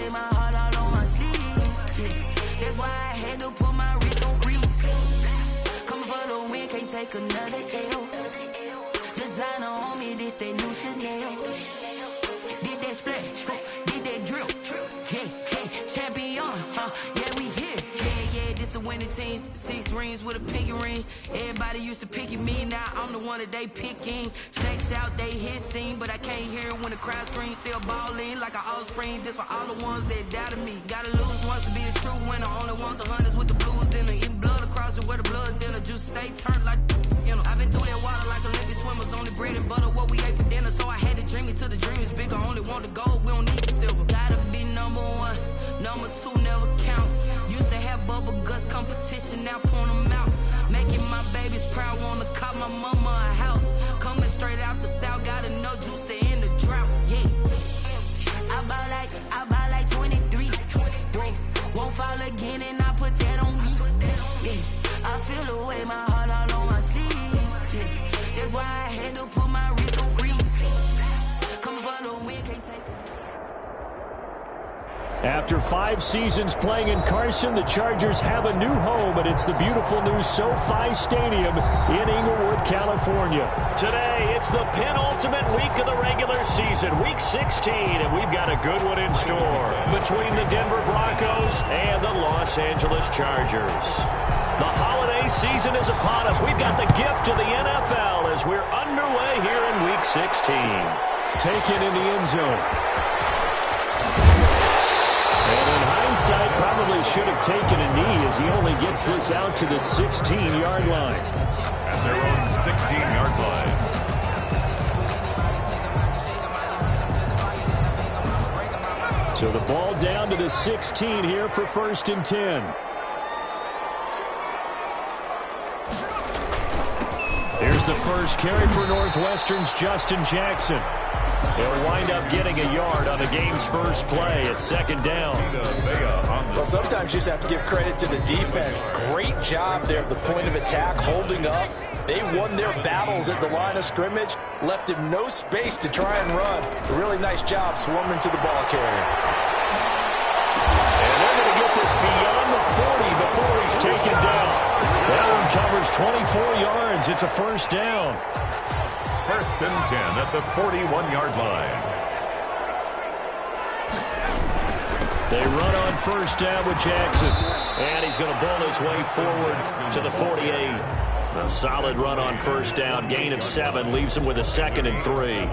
away my heart all on my sleeve. Yeah. That's why I had to put my wrist on freeze. Coming for the win, can't take another L. Designer on me, this that new Chanel. Did that splash, did that drill. Yeah, champion, yeah, we here. Yeah, this the winning teams. 6 rings with a pinky ring. Everybody used to picking me, now I'm the one that they picking. Snakes out, they hit scene, but I can't hear it when the crowd screams. Still balling like an offspring. This for all the ones that doubted me. Gotta lose once to be a true winner. Only want the hunters with the blues in it. Eating blood across it where the blood dinner. Juice stay turned like, you know. I've been through that water like Olympic swimmers. Only bread and butter what we ate for dinner. So I had to dream it till the dream is bigger. Only want the gold, we don't need the silver. Gotta be number 1, number 2 never count. Used to have bubble guts competition, now point them out. Making my babies proud, wanna cop my mama a house. Coming straight out the south, got enough juice to end the drought. Yeah, I bought like 23. Won't fall again, and I put that on me. Yeah, I feel the way my heart all on my sleeve. Yeah, that's why I had to put my wrist on freeze. Coming for the win, can't take it. After 5 seasons playing in Carson, the Chargers have a new home, and it's the beautiful new SoFi Stadium in Inglewood, California. Today, it's the penultimate week of the regular season, week 16, and we've got a good one in store between the Denver Broncos and the Los Angeles Chargers. The holiday season is upon us. We've got the gift of the NFL as we're underway here in week 16. Taken in the end zone. And in hindsight, probably should have taken a knee as he only gets this out to the 16-yard line. At their own 16-yard line. So the ball down to the 16 here for 1st and 10. Here's the first carry for Northwestern's Justin Jackson. He'll wind up getting a yard on the game's first play at 2nd down. Well, sometimes you just have to give credit to the defense. Great job there at the point of attack, holding up. They won their battles at the line of scrimmage, left him no space to try and run. A really nice job swarming to the ball carrier. And they're going to get this beyond the 40 before he's taken down. That one covers 24 yards. It's a 1st down. 1st and 10 at the 41-yard line. They run on 1st down with Jackson. And he's going to bull his way forward to the 48. A solid run on 1st down. Gain of 7 leaves him with a 2nd and 3.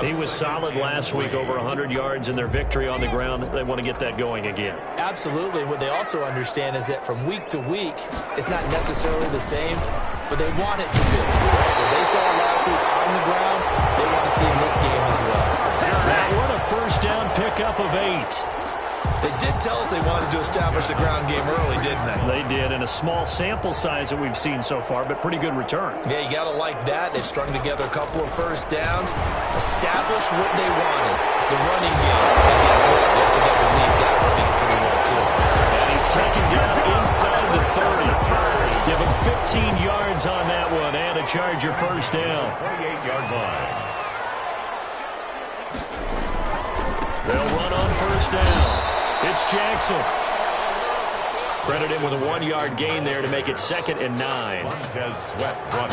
He was solid last week, over 100 yards in their victory on the ground. They want to get that going again. Absolutely. What they also understand is that from week to week, it's not necessarily the same, but they want it to be. Right? What they saw last week on the ground, they want to see in this game as well. That one a 1st down pickup of 8. They did tell us they wanted to establish the ground game early, didn't they? They did, in a small sample size that we've seen so far, but pretty good return. Yeah, you got to like that. They've strung together a couple of 1st downs, established what they wanted, the running game. And guess what? They also got the lead guy running pretty well, too. And he's taken down inside the 30. Give him 15 yards on that one, and a Charger 1st down. 28-yard line. They'll run on 1st down. It's Jackson. Credit him with a 1-yard gain there to make it 2nd and 9.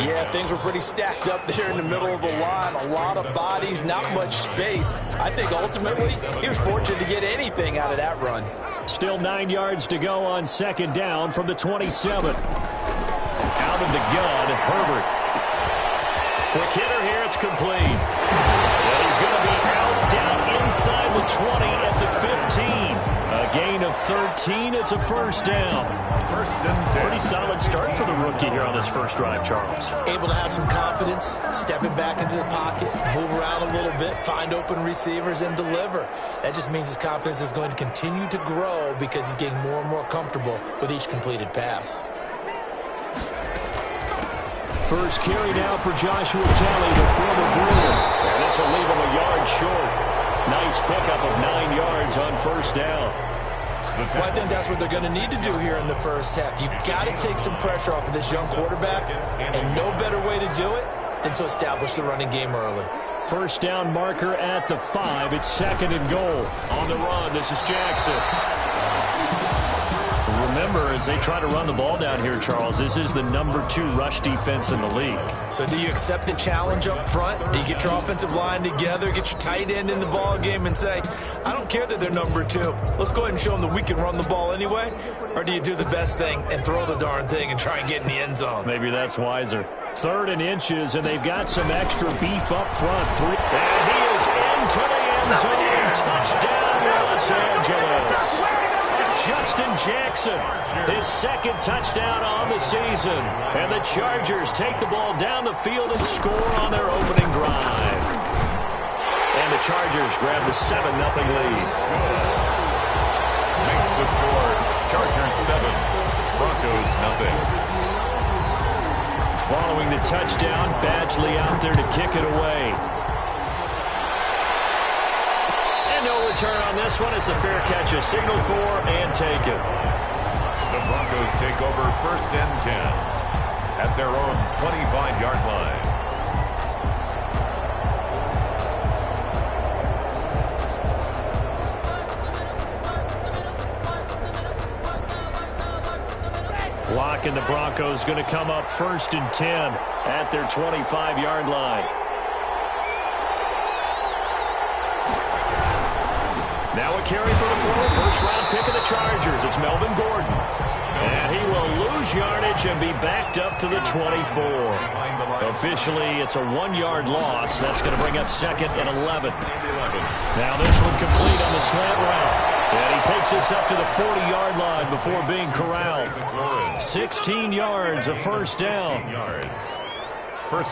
Yeah, things were pretty stacked up there in the middle of the line. A lot of bodies, not much space. I think ultimately he was fortunate to get anything out of that run. Still 9 yards to go on 2nd down from the 27. Out of the gun, Herbert. Quick hitter here, it's complete. And he's going to be out down inside the 20 at the 15. A gain of 13. It's a 1st down. 1st and 10. Pretty solid start for the rookie here on this first drive, Charles. Able to have some confidence, stepping back into the pocket, move around a little bit, find open receivers, and deliver. That just means his confidence is going to continue to grow because he's getting more and more comfortable with each completed pass. First carry now for Joshua Kelly, the former Bruin. And this will leave him a yard short. Nice pickup of 9 yards on 1st down. Well, I think that's what they're going to need to do here in the first half. You've got to take some pressure off of this young quarterback, and no better way to do it than to establish the running game early. First down marker at the 5. It's 2nd and goal. On the run, this is Jackson. Remember, as they try to run the ball down here, Charles, this is the number 2 rush defense in the league. So do you accept the challenge up front? Do you get your offensive line together, get your tight end in the ball game and say, I don't care that they're number 2. Let's go ahead and show them that we can run the ball anyway? Or do you do the best thing and throw the darn thing and try and get in the end zone? Maybe that's wiser. 3rd and inches, and they've got some extra beef up front. And he is into the end zone. Touchdown, Los Angeles. Justin Jackson, his 2nd touchdown on the season. And the Chargers take the ball down the field and score on their opening drive. And the Chargers grab the 7-0 lead. Makes the score. Chargers 7, Broncos 0. Following the touchdown, Badgley out there to kick it away. And no return on this one as the fair catch is signaled for and taken. The Broncos take over 1st and 10 at their own 25-yard line. Lock and the Broncos going to come up 1st and 10 at their 25-yard line. Now a carry for the former first-round pick of the Chargers. It's Melvin Gordon. And he will lose yardage and be backed up to the 24. Officially, it's a 1-yard loss. That's going to bring up 2nd and 11. Now this one complete on the slant route. And he takes this up to the 40-yard line before being corralled. 16 yards, a first down.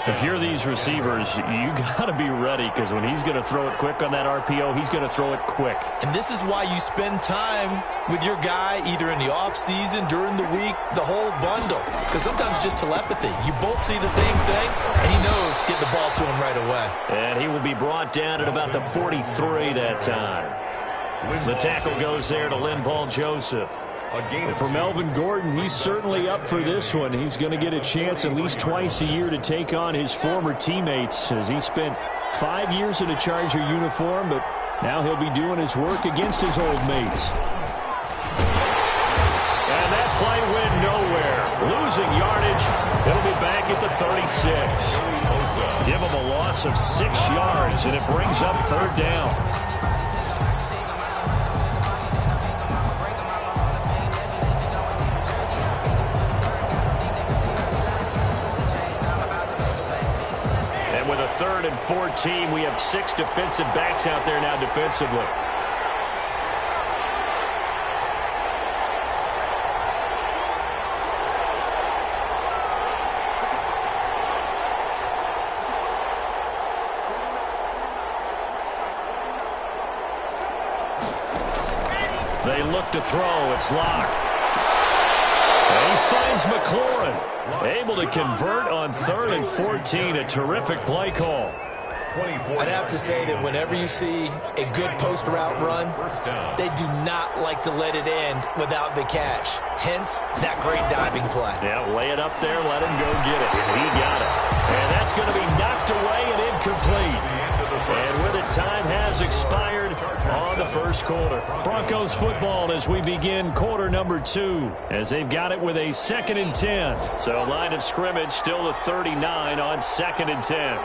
If you're these receivers, you got to be ready because when he's going to throw it quick on that RPO, he's going to throw it quick. And this is why you spend time with your guy either in the offseason, during the week, the whole bundle. Because sometimes it's just telepathy. You both see the same thing, and he knows get the ball to him right away. And he will be brought down at about the 43 that time. The tackle goes there to Linval Joseph. And for Melvin Gordon, he's certainly up for this one. He's going to get a chance at least twice a year to take on his former teammates as he spent 5 years in a Charger uniform, but now he'll be doing his work against his old mates. And that play went nowhere. Losing yardage. It'll be back at the 36. Give him a loss of 6 yards, and it brings up 3rd down. With a 3rd and 14, we have 6 defensive backs out there now defensively. They look to throw. It's Locke. And he finds McLaurin. Able to convert on 3rd and 14. A terrific play call. I'd have to say that whenever you see a good post route run, they do not like to let it end without the catch. Hence, that great diving play. Yeah, lay it up there, let him go get it. And he got it. And that's going to be knocked away and incomplete. And with it, time has expired on the first quarter. Broncos football as we begin quarter number 2, as they've got it with a 2nd and 10. So line of scrimmage still the 39 on 2nd and 10.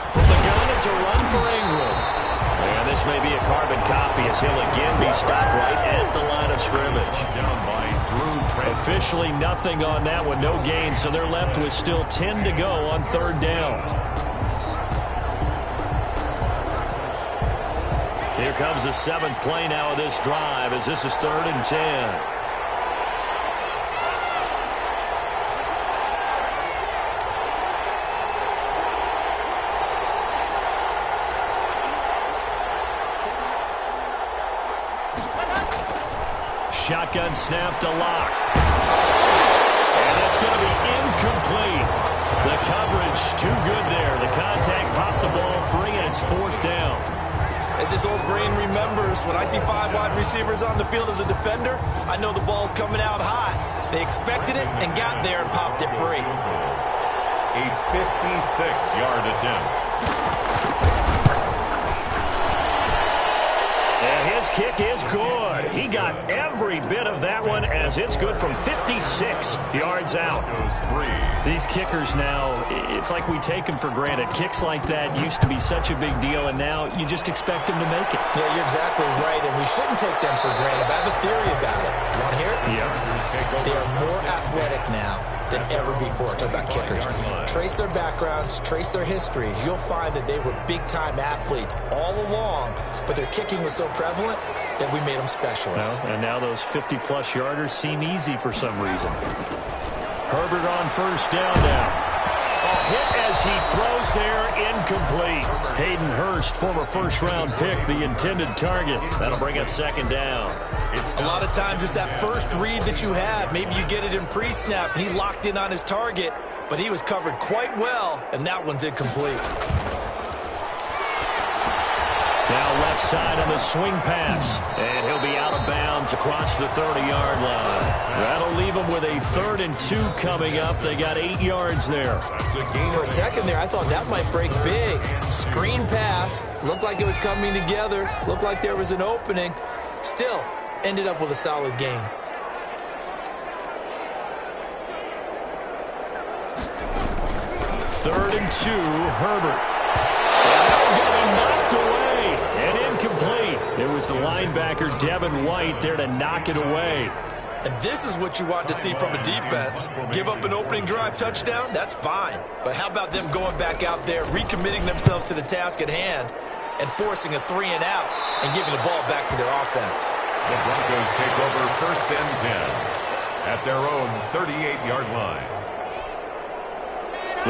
From the gun, it's a run for Ingram. And this may be a carbon copy as he'll again be stopped right at the line of scrimmage. Down by Drew. Officially nothing on that one, no gain, so they're left with still 10 to go on 3rd down. Here comes the 7th play now of this drive as this is 3rd and 10. Shotgun snap to Locke. And that's going to be incomplete. The coverage too good there. The contact popped the ball free, and it's 4th down. As this old brain remembers, when I see 5 wide receivers on the field as a defender, I know the ball's coming out high. They expected it and got there and popped it free. A 56-yard attempt. And his kick is good. He got every bit of that one as it's good from 56 yards out. These kickers now, it's like we take them for granted. Kicks like that used to be such a big deal, and now you just expect them to make it. Yeah, you're exactly right, and we shouldn't take them for granted. But I have a theory about it. You want to hear it? Yeah. They are more athletic now than ever before. Talk about kickers. Trace their backgrounds, trace their histories. You'll find that they were big-time athletes all along, but their kicking was so prevalent that we made them specialists. Well, and now those 50-plus yarders seem easy for some reason. Herbert on first down now. A hit as he throws there, incomplete. Hayden Hurst, former first-round pick, the intended target. That'll bring up second down. A lot of times it's that first read that you have. Maybe you get it in pre-snap, and he locked in on his target, but he was covered quite well, and that one's incomplete. Now left side on the swing pass, and he'll be out of bounds across the 30-yard line. That'll leave him with a 3rd and 2 coming up. They got 8 yards there. For a second there, I thought that might break big. Screen pass, looked like it was coming together, looked like there was an opening. Still, ended up with a solid gain. Third and 2, Herbert. Getting knocked away and incomplete. It was the linebacker, Devin White, there to knock it away. And this is what you want to see from a defense. Give up an opening drive touchdown, that's fine. But how about them going back out there, recommitting themselves to the task at hand, and forcing a 3-and-out and giving the ball back to their offense. The Broncos take over first and 10 at their own 38-yard line.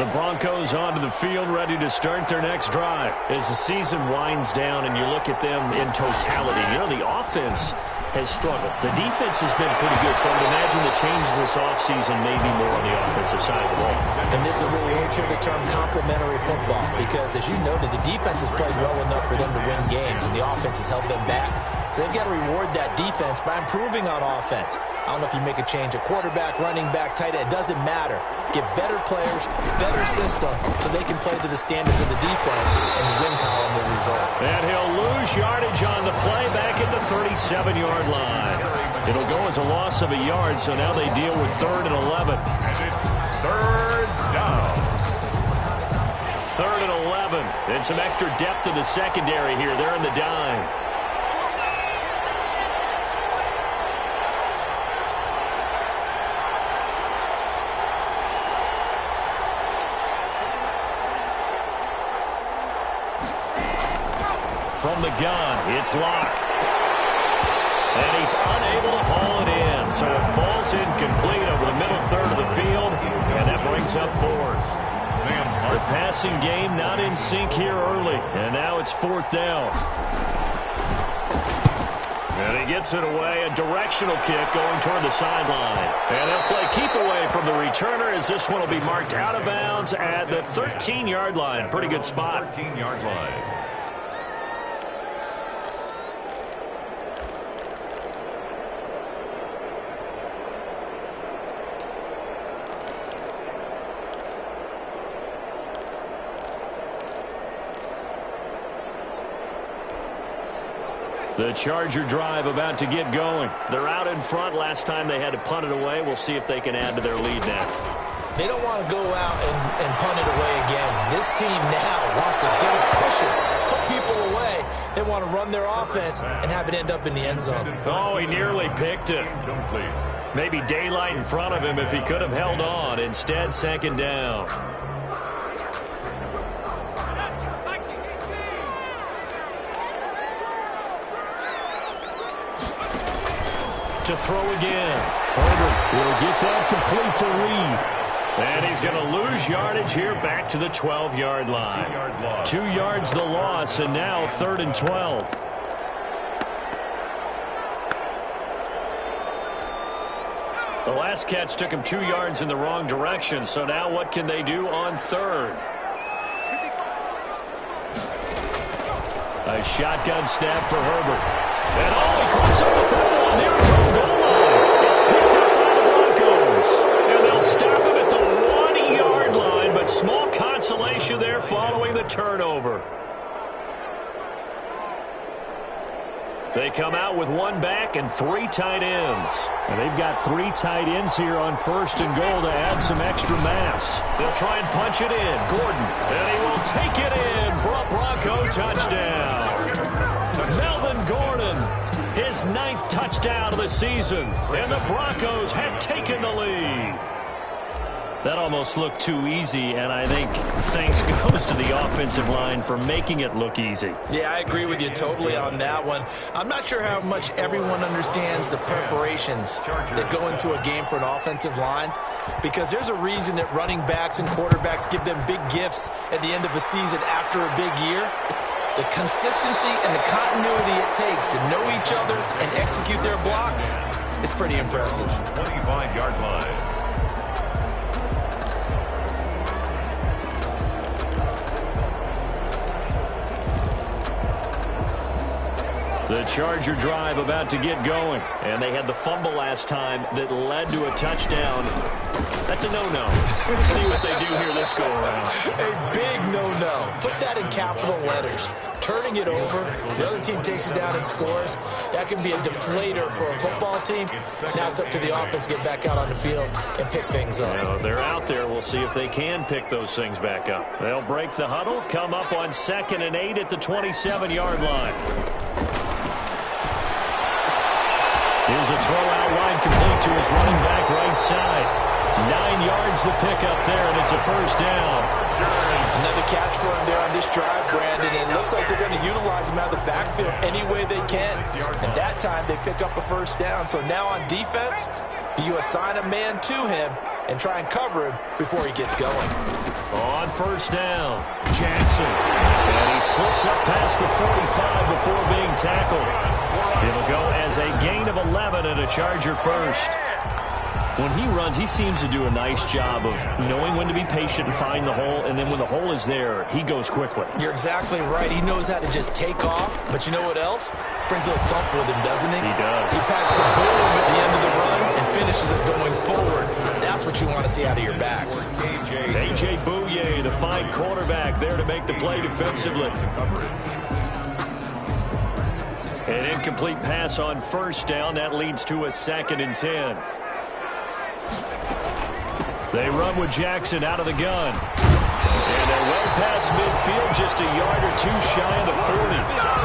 The Broncos onto the field, ready to start their next drive. As the season winds down and you look at them in totality, you know, the offense has struggled. The defense has been pretty good, so I would imagine the changes this offseason may be more on the offensive side of the ball. And this is where we always hear the term complementary football, because as you noted, the defense has played well enough for them to win games, and the offense has held them back. So they've got to reward that defense by improving on offense. I don't know if you make a change, a quarterback, running back, tight end, it doesn't matter. Get better players, better system, so they can play to the standards of the defense, and the win column will result. And he'll lose yardage on the play back at the 37-yard line. It'll go as a loss of a yard, so now they deal with 3rd and 11. And it's 3rd down. 3rd and 11. And some extra depth to the secondary here. They're in the dime. From the gun, it's Locke. And he's unable to haul it in, so it falls incomplete over the middle 3rd of the field, and that brings up 4th. The passing game not in sync here early, and now it's 4th down. And he gets it away, a directional kick going toward the sideline. And he'll play keep away from the returner as this one will be marked out of bounds at the 13-yard line. Pretty good spot. 13-yard line. The Charger drive about to get going. They're out in front. Last time they had to punt it away. We'll see if they can add to their lead now. They don't want to go out and punt it away again. This team now wants to get it pushing, put people away. They want to run their offense and have it end up in the end zone. Oh, he nearly picked it. Maybe daylight in front of him if he could have held on. Instead, 2nd down. To throw again. Herbert will get that complete to Reed. And he's going to lose yardage here back to the 12-yard line. 2 yards the loss, and now 3rd and 12. The last catch took him 2 yards in the wrong direction, so now what can they do on 3rd? A shotgun snap for Herbert. And he coughs up the football near his own goal line. It's picked up by the Broncos. And they'll stop him at the 1-yard line, but small consolation there following the turnover. They come out with one back and 3 tight ends. And they've got 3 tight ends here on 1st and goal to add some extra mass. They'll try and punch it in. Gordon. And he will take it in for a Bronco touchdown. Melvin Gordon, his 9th touchdown of the season. And the Broncos have taken the lead. That almost looked too easy, and I think thanks goes to the offensive line for making it look easy. Yeah, I agree with you totally on that one. I'm not sure how much everyone understands the preparations that go into a game for an offensive line, because there's a reason that running backs and quarterbacks give them big gifts at the end of a season after a big year. The consistency and the continuity it takes to know each other and execute their blocks is pretty impressive. 25-yard line. The Charger drive about to get going. And they had the fumble last time that led to a touchdown. That's a no-no. Let's see what they do here this go-around. A big no-no. Put that in capital letters. Turning it over, the other team takes it down and scores. That can be a deflator for a football team. Now it's up to the offense to get back out on the field and pick things up. Well, they're out there. We'll see if they can pick those things back up. They'll break the huddle, come up on 2nd and 8 at the 27-yard line. Here's a throw out wide, complete to his running back right side. 9 yards the pickup there, and it's a 1st down. Another catch for him there on this drive, Brandon. And it looks like they're going to utilize him out of the backfield any way they can. And that time they pick up a 1st down. So now on defense, you assign a man to him and try and cover him before he gets going. On 1st down, Jackson. And he slips up past the 45 before being tackled. It'll go as a gain of 11 and a Charger 1st. When he runs, he seems to do a nice job of knowing when to be patient and find the hole, and then when the hole is there, he goes quickly. You're exactly right. He knows how to just take off, but you know what else? Brings a little thump with him, doesn't he? He does. He packs the boom at the end of the run and finishes it going forward. That's what you want to see out of your backs. A.J. Bouye, the fine quarterback, there to make the play defensively. An incomplete pass on 1st down. That leads to a 2nd and 10. They run with Jackson out of the gun. And they're well past midfield, just a yard or 2 shy of the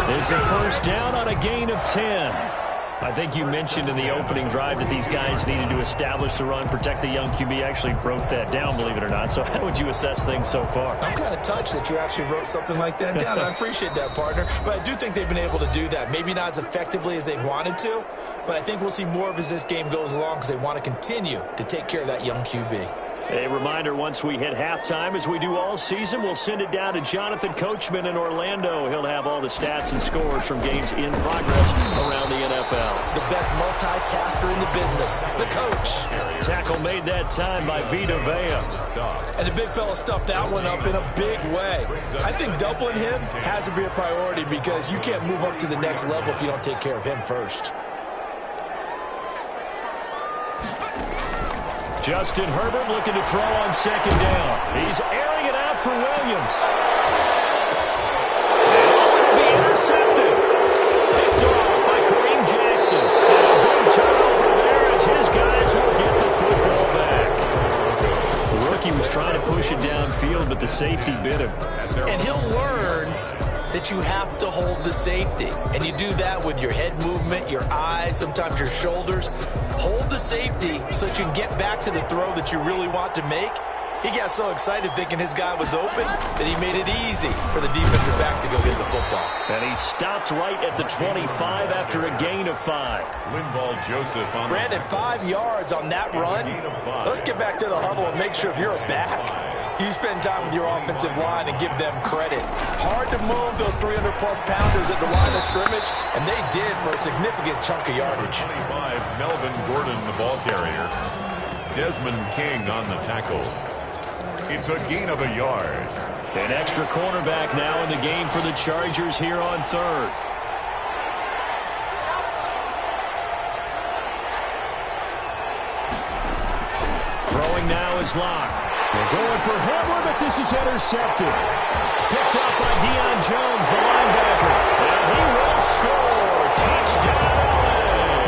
40. It's a 1st down on a gain of 10. I think you mentioned in the opening drive that these guys needed to establish the run, protect the young QB. Actually wrote that down, believe it or not. So how would you assess things so far? I'm kind of touched that you actually wrote something like that down. I appreciate that, partner. But I do think they've been able to do that. Maybe not as effectively as they've wanted to, but I think we'll see more of as this game goes along because they want to continue to take care of that young QB. A reminder, once we hit halftime, as we do all season, we'll send it down to Jonathan Coachman in Orlando. He'll have all the stats and scores from games in progress around the NFL. The best multitasker in the business, the coach. Tackle made that time by Vita Vea. And the big fella stuffed that one up in a big way. I think doubling him has to be a priority because you can't move up to the next level if you don't take care of him first. Justin Herbert looking to throw on 2nd down. He's airing it out for Williams. And be intercepted. Picked off by Kareem Jackson. And a big turnover there as his guys will get the football back. The rookie was trying to push it downfield, but the safety bit him. And he'll learn that you have to hold the safety. And you do that with your head movement, your eyes, sometimes your shoulders. Hold the safety so that you can get back to the throw that you really want to make. He got so excited thinking his guy was open that he made it easy for the defensive back to go get the football. And he stopped right at the 25 after a gain of 5. Linval Joseph on Brandon, 5 yards on that run. Let's get back to the huddle and make sure if you're a back, you spend time with your offensive line and give them credit. Hard to move those 300-plus pounders at the line of scrimmage, and they did for a significant chunk of yardage. 25, Melvin Gordon, the ball carrier. Desmond King on the tackle. It's a gain of a yard. An extra cornerback now in the game for the Chargers here on third. Throwing now is Locke. They're going for Hamler, but this is intercepted. Picked up by Deion Jones, the linebacker. And he will score. Touchdown, LA.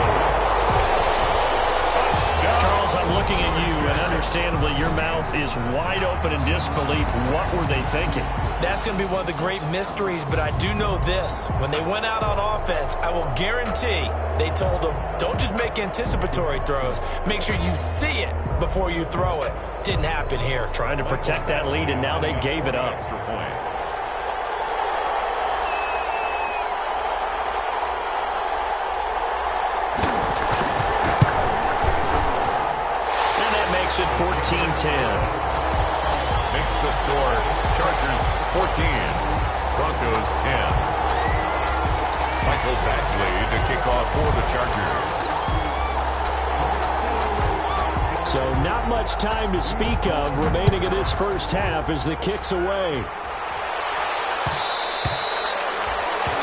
Charles, I'm looking at you, and understandably, your mouth is wide open in disbelief. What were they thinking? That's going to be one of the great mysteries, but I do know this. When they went out on offense, I will guarantee they told them, don't just make anticipatory throws. Make sure you see it before you throw it. Didn't happen here. Trying to protect that lead, and now they gave it up. Extra point. And that makes it 14-10. Makes the score Chargers 14, Broncos 10. Michael Batchley to kick off for the Chargers. So not much time to speak of remaining in this first half as the kick's away.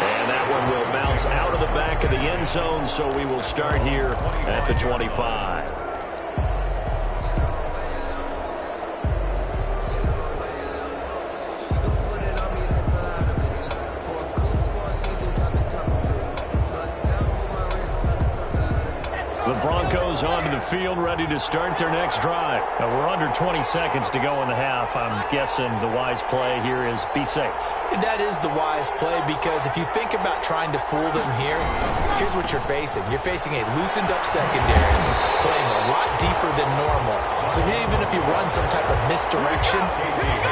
And that one will bounce out of the back of the end zone, so we will start here at the 25. The Broncos onto the field, ready to start their next drive. We're under 20 seconds to go in the half. I'm guessing the wise play here is be safe. That is the wise play, because if you think about trying to fool them here, here's what you're facing. You're facing a loosened up secondary, playing a lot deeper than normal. So even if you run some type of misdirection,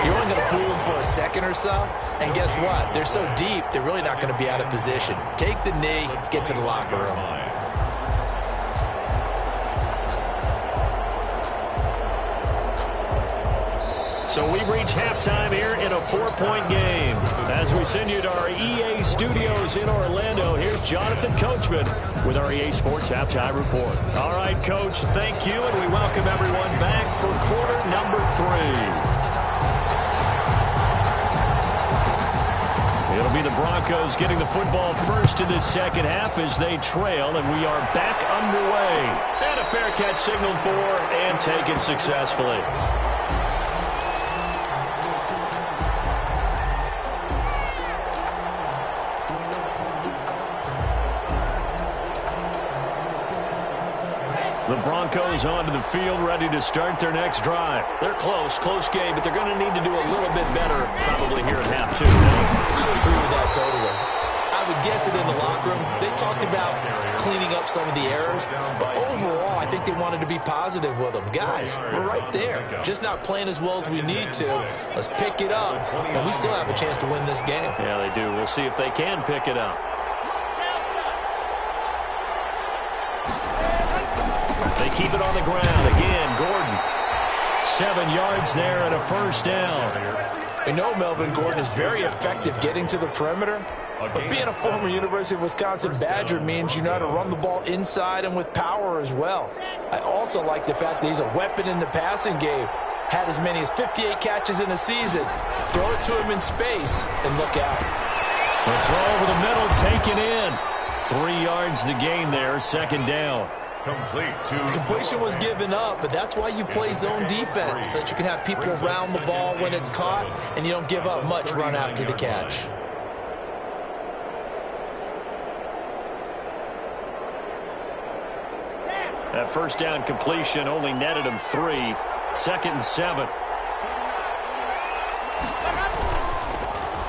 you're only going to fool them for a second or so. And guess what? They're so deep, they're really not going to be out of position. Take the knee, get to the locker room. So we've reached halftime here in a 4-point game. As we send you to our EA studios in Orlando, here's Jonathan Coachman with our EA Sports Halftime Report. All right, Coach, thank you, and we welcome everyone back for quarter number 3. It'll be the Broncos getting the football first in this second half as they trail, and we are back underway. And a fair catch signaled for and taken successfully. The Broncos onto the field, ready to start their next drive. They're close game, but they're going to need to do a little bit better probably here at half two. I would agree with that totally. I would guess it in the locker room. They talked about cleaning up some of the errors, but overall, I think they wanted to be positive with them. Guys, we're right there. Just not playing as well as we need to. Let's pick it up, and we still have a chance to win this game. Yeah, they do. We'll see if they can pick it up. They keep it on the ground. Again, Gordon. 7 yards there and a first down. We know Melvin Gordon is very effective getting to the perimeter, but being a former University of Wisconsin Badger means you know how to run the ball inside and with power as well. I also like the fact that he's a weapon in the passing game. Had as many as 58 catches in a season. Throw it to him in space and look out. The throw over the middle, taken in. 3 yards the gain there, second down. Completion was given up, but that's why you play zone defense, so that you can have people around the ball when it's caught, and you don't give up much run after the catch. That first down completion only netted him 3. Second and 7.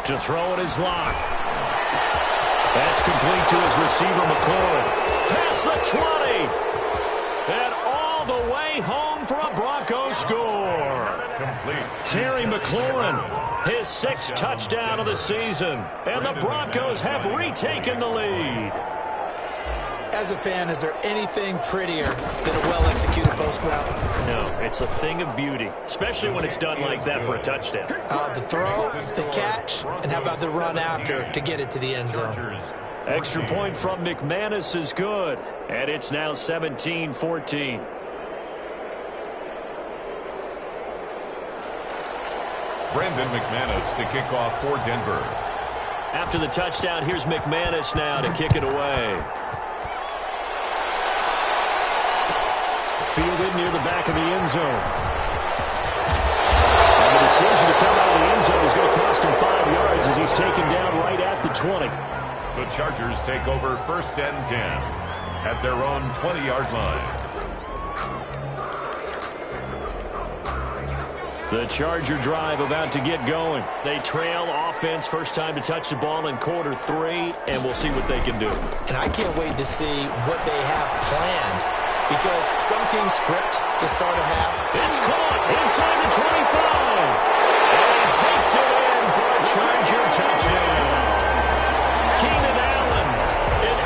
To throw it is Locke. That's complete to his receiver, McLaurin. Past the 20. And all the way home for a Broncos score. Complete. Terry McLaurin, his 6th touchdown of the season. And the Broncos have retaken the lead. As a fan, is there anything prettier than a well-executed post route? No, it's a thing of beauty, especially when it's done like that for a touchdown. The throw, the catch, and how about the run after to get it to the end zone? Extra point from McManus is good, and it's now 17-14. Brandon McManus to kick off for Denver. After the touchdown, here's McManus now to kick it away. Fielded near the back of the end zone. And the decision to come out of the end zone is going to cost him 5 yards as he's taken down right at the 20. The Chargers take over 1st and 10 at their own 20-yard line. The Charger drive about to get going. They trail offense, first time to touch the ball in quarter 3, and we'll see what they can do. And I can't wait to see what they have planned, because some teams script to start a half. It's caught inside the 25. And he takes it in for a Charger touchdown. Keenan Allen, an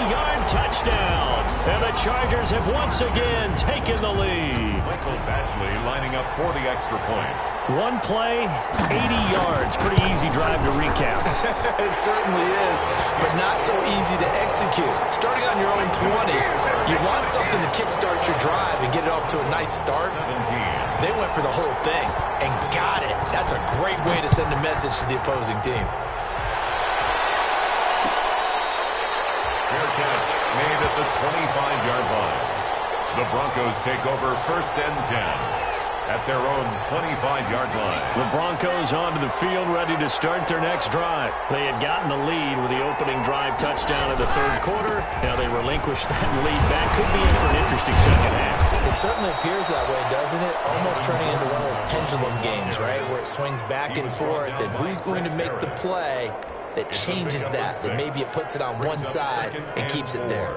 80-yard touchdown. And the Chargers have once again taken the lead. Michael Badgley lining up for the extra point. One play, 80 yards. Pretty easy drive to recap. It certainly is, but not so easy to execute. Starting on your own 20, you want something to kickstart your drive and get it off to a nice start. 17. They went for the whole thing and got it. That's a great way to send a message to the opposing team. Fair catch made at the 25-yard line. The Broncos take over 1st and 10 at their own 25-yard line. The Broncos onto the field, ready to start their next drive. They had gotten the lead with the opening drive touchdown in the 3rd quarter. Now they relinquish that lead back. Could be in for an interesting second half. It certainly appears that way, doesn't it? Almost turning into one of those pendulum games, right, where it swings back and forth, and who's going to make the play that changes that maybe it puts it on one side and keeps it there.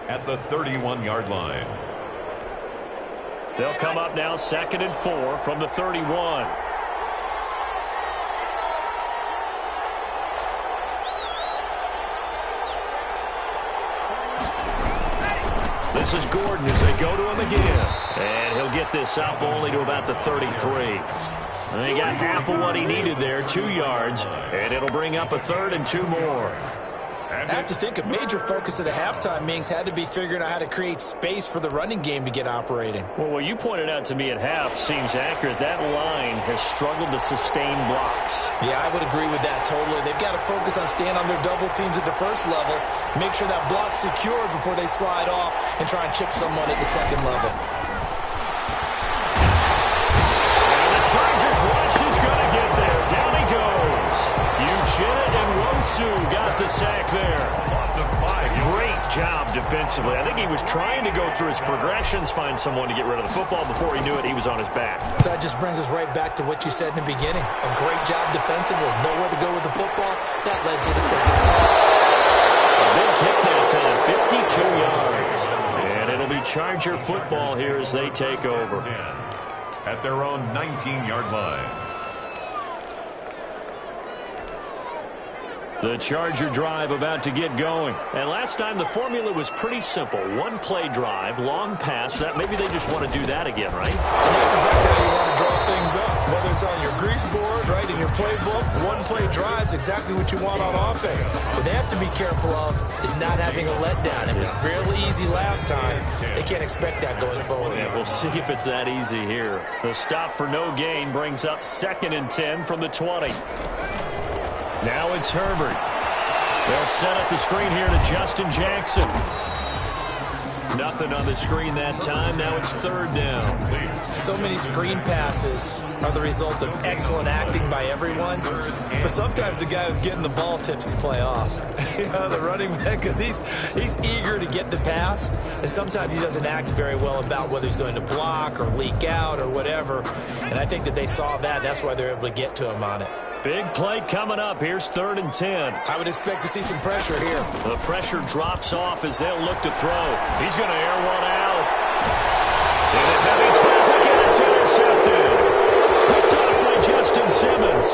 At the 31-yard line. They'll come up now 2nd and 4 from the 31. This is Gordon as they go to him again. And he'll get this up only to about the 33. And he got half of what he needed there, 2 yards. And it'll bring up a 3rd and 2 more. I have to think a major focus of the halftime meetings had to be figuring out how to create space for the running game to get operating. Well, what you pointed out to me at half seems accurate. That line has struggled to sustain blocks. Yeah, I would agree with that totally. They've got to focus on staying on their double teams at the first level, make sure that block's secure before they slide off and try and chip someone at the second level. And the Chargers rush is going to get there. Down he goes. Eugene and Wosu got the sack there. Great job defensively. I think he was trying to go through his progressions, find someone to get rid of the football. Before he knew it, he was on his back. So that just brings us right back to what you said in the beginning. A great job defensively. Nowhere to go with the football. That led to the sack. A big kick that time, 52 yards. And it'll be Charger football here as they take over. At their own 19-yard line. The Charger drive about to get going. And last time the formula was pretty simple. One play drive, long pass. That maybe they just want to do that again, right? And that's exactly how you want to draw things up. Whether it's on your grease board, right, in your playbook, one play drive's exactly what you want on offense. What they have to be careful of is not having a letdown. It was fairly easy last time. They can't expect that going forward. Yeah, we'll see if it's that easy here. The stop for no gain brings up 2nd and 10 from the 20. Now it's Herbert. They'll set up the screen here to Justin Jackson. Nothing on the screen that time. Now it's 3rd down. So many screen passes are the result of excellent acting by everyone. But sometimes the guy who's getting the ball tips the play off. You know, the running back, because he's eager to get the pass. And sometimes he doesn't act very well about whether he's going to block or leak out or whatever. And I think that they saw that, and that's why they're able to get to him on it. Big play coming up. Here's 3rd and 10. I would expect to see some pressure here. The pressure drops off as they'll look to throw. He's going to air one out. Into heavy traffic, and it's intercepted. Picked up by Justin Simmons.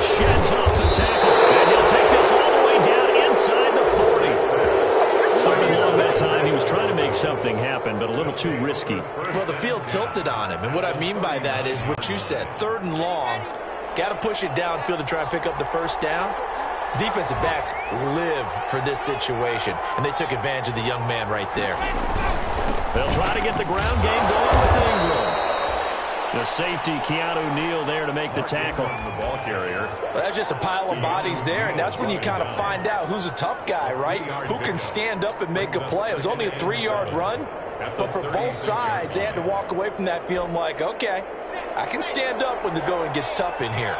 Sheds off the tackle, and he'll take this all the way down inside the 40. 3rd and long that time. He was trying to make something happen, but a little too risky. Well, the field tilted on him, and what I mean by that is what you said, 3rd and long. Got to push it downfield to try and pick up the first down. Defensive backs live for this situation, and they took advantage of the young man right there. They'll try to get the ground game going with Ingram. The safety, Keanu Neal, there to make the tackle. The ball carrier. Well, that's just a pile of bodies there, and that's when you kind of find out who's a tough guy, right? Who can stand up and make a play. It was only a 3-yard run, but for both sides, they had to walk away from that feeling like, okay, I can stand up when the going gets tough in here.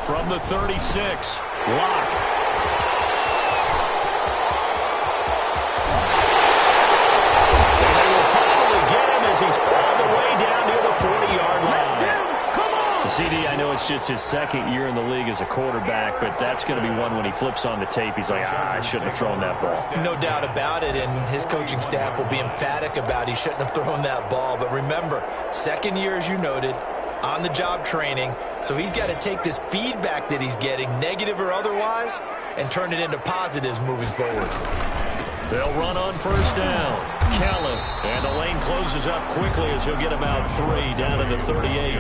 From the 36, Locke. And they will finally get him as he's all the way down near the 40-yard line. CD, I know it's just his second year in the league as a quarterback, but that's going to be one when he flips on the tape. He's like, I shouldn't have thrown that ball. No doubt about it, and his coaching staff will be emphatic about he shouldn't have thrown that ball. But remember, second year, as you noted, on-the-job training, so he's got to take this feedback that he's getting, negative or otherwise, and turn it into positives moving forward. They'll run on first down. Kellen, and the lane closes up quickly as he'll get about 3 down to the 38.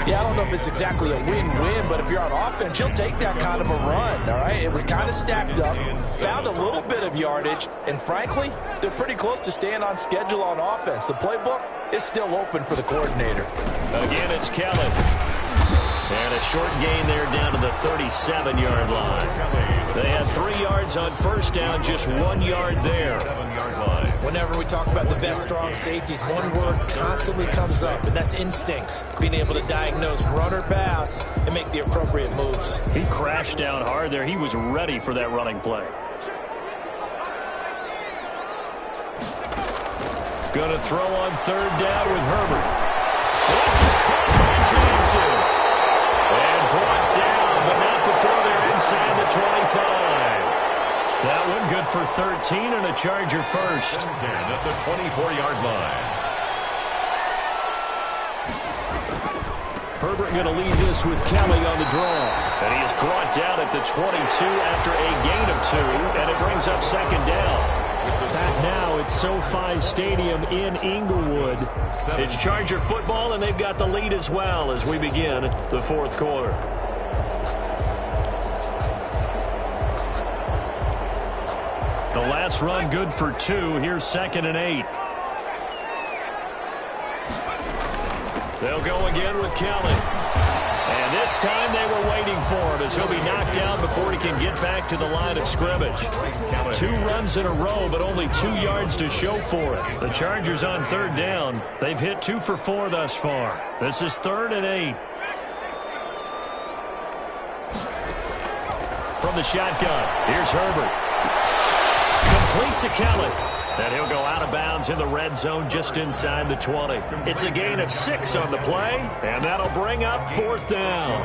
Yeah, I don't know if it's exactly a win-win, but if you're on offense, you'll take that kind of a run, all right? It was kind of stacked up, found a little bit of yardage, and frankly, they're pretty close to staying on schedule on offense. The playbook is still open for the coordinator. Again, it's Kellen. And a short gain there down to the 37-yard line. They had 3 yards on first down, just 1 yard there. 7-yard line. Whenever we talk about the best strong safeties, one word constantly comes up, and that's instincts. Being able to diagnose run or pass and make the appropriate moves. He crashed down hard there. He was ready for that running play. Going to throw on third down with Herbert. This is caught by Johnson. And brought down, but not before they're inside the 25. That one good for 13 and a Charger first. 10 at the 24-yard line. Herbert going to lead this with Kelly on the draw. And he is brought down at the 22 after a gain of 2, and it brings up second down. Back now at SoFi Stadium in Inglewood. It's Charger football, and they've got the lead as well as we begin the fourth quarter. The last run good for 2. Here's 2nd and 8. They'll go again with Kelly. And this time they were waiting for him as he'll be knocked down before he can get back to the line of scrimmage. 2 runs in a row, but only 2 yards to show for it. The Chargers on third down. They've hit 2 for 4 thus far. This is 3rd and 8. From the shotgun, here's Herbert. Complete to Kelly. And he'll go out of bounds in the red zone just inside the 20. It's a gain of 6 on the play, and that'll bring up 4th down.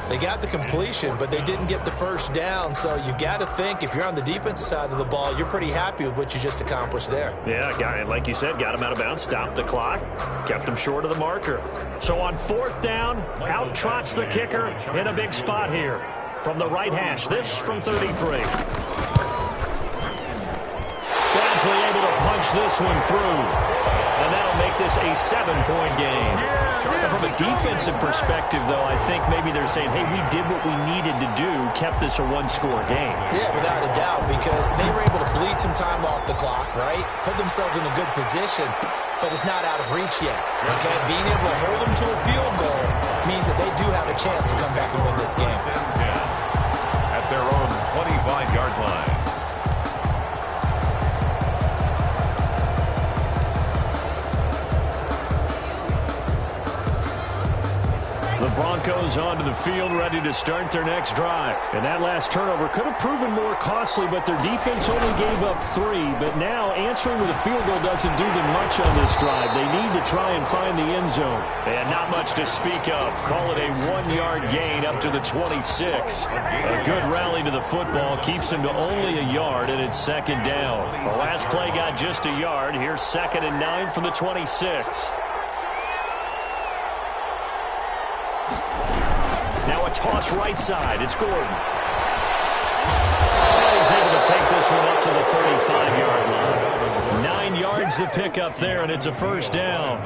They got the completion, but they didn't get the first down, so you got to think if you're on the defensive side of the ball, you're pretty happy with what you just accomplished there. Yeah, like you said, got him out of bounds, stopped the clock, kept him short of the marker. So on 4th down, out trots the kicker in a big spot here. From the right hash, this from 33. Badgley able to punch this one through. And that'll make this a 7-point game. From a defensive perspective, though, I think maybe they're saying, hey, we did what we needed to do, kept this a 1-score game. Yeah, without a doubt, because they were able to bleed some time off the clock, right? Put themselves in a good position, but it's not out of reach yet. Okay, being able to hold them to a field goal means that they do have a chance to come back and win this game. At their own 25-yard line. The Broncos onto the field, ready to start their next drive. And that last turnover could have proven more costly, but their defense only gave up 3. But now answering with a field goal doesn't do them much on this drive. They need to try and find the end zone. And not much to speak of. Call it a 1-yard gain up to the 26. A good rally to the football keeps them to only a yard, and it's 2nd down. The last play got just a yard. Here's 2nd and 9 from the 26. Now a toss right side. It's Gordon. And he's able to take this one up to the 35-yard line. 9 yards to pick up there, and it's a 1st down.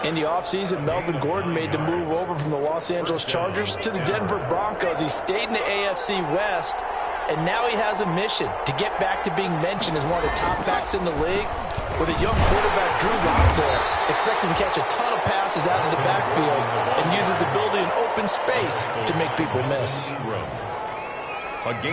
In the offseason, Melvin Gordon made the move over from the Los Angeles Chargers to the Denver Broncos. He stayed in the AFC West, and now he has a mission to get back to being mentioned as one of the top backs in the league. With a young quarterback, Drew Lock there, expect him to catch a ton of passes out of the backfield and use his ability in open space to make people miss.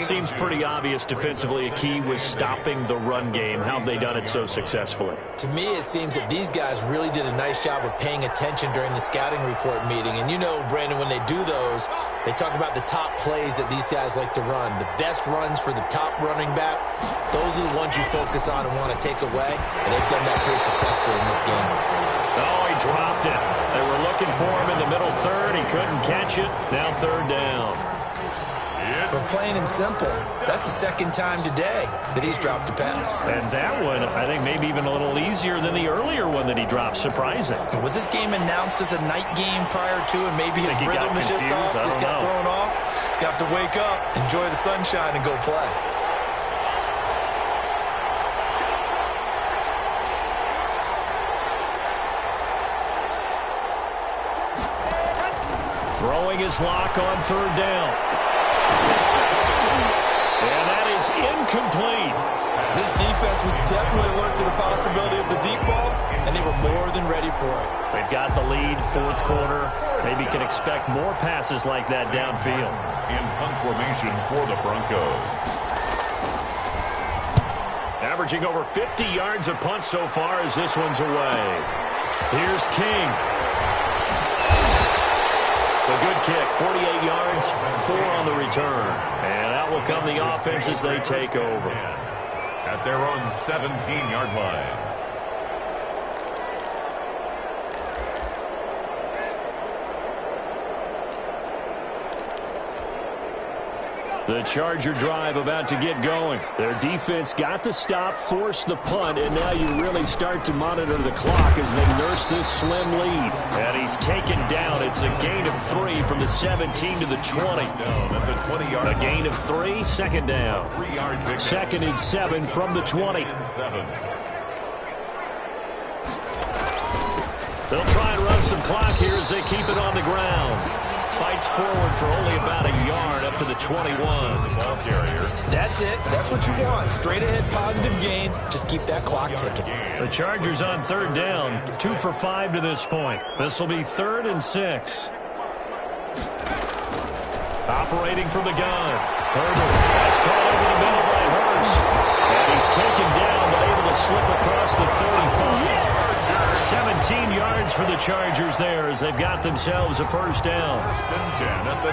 Seems pretty obvious defensively a key was stopping the run game. How have they done it so successfully? To me, it seems that these guys really did a nice job of paying attention during the scouting report meeting. And you know, Brandon, when they do those, they talk about the top plays that these guys like to run. The best runs for the top running back, those are the ones you focus on and want to take away. And they've done that pretty successfully in this game. Oh, he dropped it. They were looking for him in the middle third. He couldn't catch it. Now third down. But plain and simple, that's the second time today that he's dropped a pass. And that one, I think, maybe even a little easier than the earlier one that he dropped. Surprising. Was this game announced as a night game prior to, and maybe his rhythm was just off? Just got thrown off? He's got to wake up, enjoy the sunshine, and go play. Throwing his lock on third down. And that is incomplete. This defense was definitely alert to the possibility of the deep ball, and they were more than ready for it. They've got the lead, fourth quarter. Maybe can expect more passes like that downfield. In punt formation for the Broncos. Averaging over 50 yards a punt so far as this one's away. Here's King. A good kick, 48 yards, 4 on the return. And out will come the offense as they take over. At their own 17-yard line. The Charger drive about to get going. Their defense got the stop, forced the punt, and now you really start to monitor the clock as they nurse this slim lead. And he's taken down. It's a gain of 3 from the 17 to the 20. A gain of 3, second down. 2nd and 7 from the 20. They'll try and run some clock here as they keep it on the ground. Fights forward for only about a yard up to the 21. Ball carrier. That's it. That's what you want. Straight ahead, positive gain. Just keep that clock ticking. The Chargers on third down, 2 for 5 to this point. This will be 3rd and 6. Operating from the gun. Herbert. That's caught over the middle by Hurst. And he's taken down, but able to slip across the 35. 17 yards for the Chargers there as they've got themselves a first down.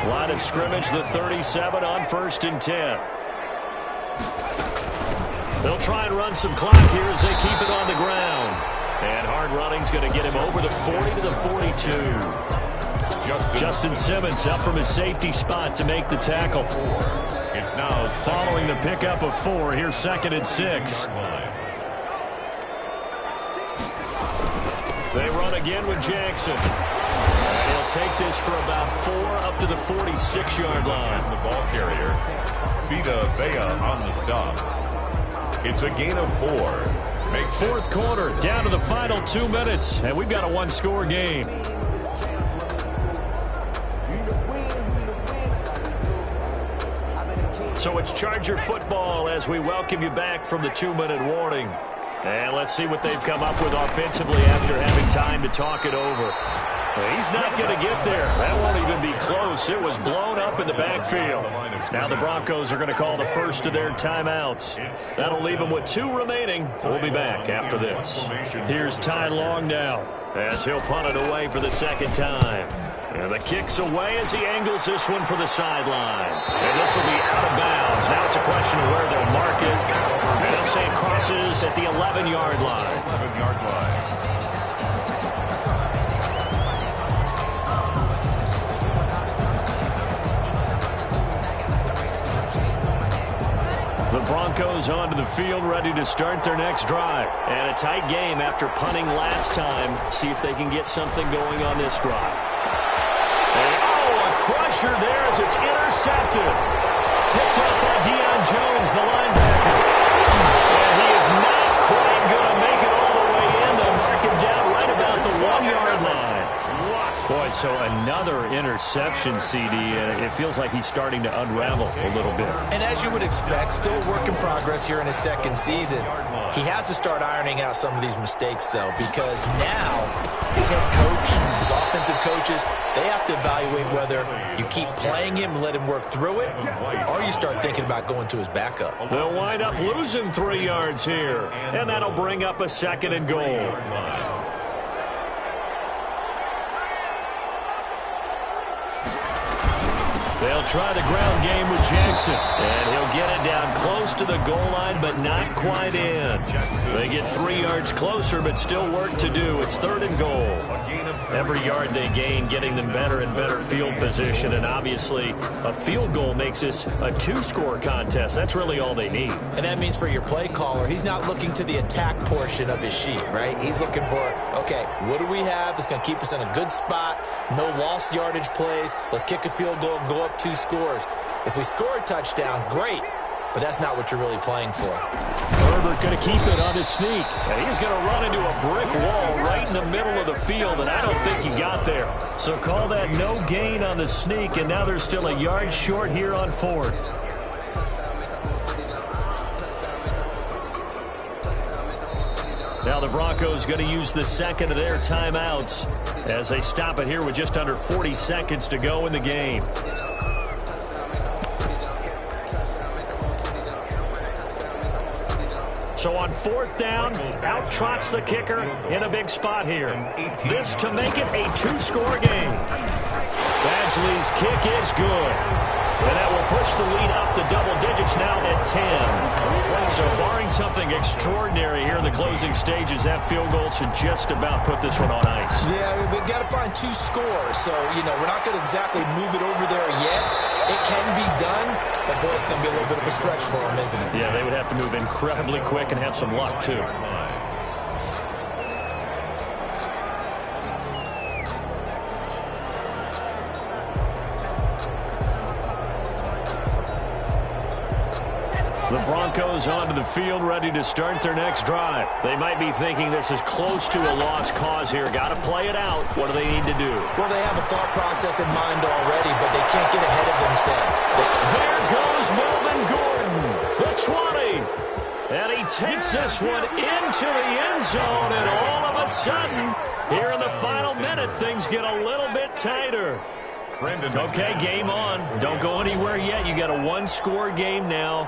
Line of scrimmage, the 37 on 1st and 10. They'll try and run some clock here as they keep it on the ground. And hard running's going to get him over the 40 to the 42. Justin Simmons up from his safety spot to make the tackle. It's now following the pickup of 4. Here's 2nd and 6. They run again with Jackson. And he'll take this for about 4 up to the 46-yard line. The ball carrier. Vita Vea on the stop. It's a gain of 4. Makes 4th quarter, down to the final 2 minutes. And we've got a one-score game. So it's Charger football as we welcome you back from the 2-minute warning. And let's see what they've come up with offensively after having time to talk it over. He's not going to get there. That won't even be close. It was blown up in the backfield. Now the Broncos are going to call the first of their timeouts. That'll leave them with 2 remaining. We'll be back after this. Here's Ty Long now as he'll punt it away for the 2nd time. And the kick's away as he angles this one for the sideline. And this will be out of bounds. Now it's a question of where they'll mark it. And they'll say it crosses at the 11-yard line. 11-yard line. The Broncos onto the field, ready to start their next drive. And a tight game after punting last time. See if they can get something going on this drive. A crusher there as it's intercepted. Picked up by Deion Jones, the linebacker. And he is not quite going to make it all the way in. They'll mark him down right about the 1-yard line. so another interception, CD, and it feels like he's starting to unravel a little bit. And as you would expect, still a work in progress here in his second season. He has to start ironing out some of these mistakes, though, because now his head coach, his offensive coaches, they have to evaluate whether you keep playing him and let him work through it, or you start thinking about going to his backup. They'll wind up losing 3 yards here, and that'll bring up a 2nd and goal. They'll try the ground game with Jackson. And he'll get it down close to the goal line, but not quite in. They get 3 yards closer, but still work to do. It's 3rd and goal. Every yard they gain, getting them better and better field position. And obviously, a field goal makes this a 2-score contest. That's really all they need. And that means for your play caller, he's not looking to the attack portion of his sheet, right? He's looking for, okay, what do we have that's going to keep us in a good spot? No lost yardage plays. Let's kick a field goal and go up 2 scores. If we score a touchdown, great. But that's not what you're really playing for. Herbert going to keep it on his sneak. And he's going to run into a brick wall right in the middle of the field, and I don't think he got there. So call that no gain on the sneak, and now they're still a yard short here on 4th. Now the Broncos going to use the 2nd of their timeouts as they stop it here with just under 40 seconds to go in the game. So on 4th down, out trots the kicker in a big spot here. This to make it a 2-score game. Badgley's kick is good. And that will push the lead up to double digits now at 10. So barring something extraordinary here in the closing stages, that field goal should just about put this one on ice. Yeah, we've got to find 2 scores. So, you know, we're not going to exactly move it over there yet. It can be done, but boy, it's going to be a little bit of a stretch for them, isn't it? Yeah, they would have to move incredibly quick and have some luck, too. The Broncos onto the field, ready to start their next drive. They might be thinking this is close to a lost cause here. Got to play it out. What do they need to do? Well, they have a thought process in mind already, but they can't get ahead of themselves. There goes Melvin Gordon, the 20. And he takes this one into the end zone, and all of a sudden, here in the final minute, things get a little bit tighter. Okay, game on. Don't go anywhere yet. You got a 1-score game now.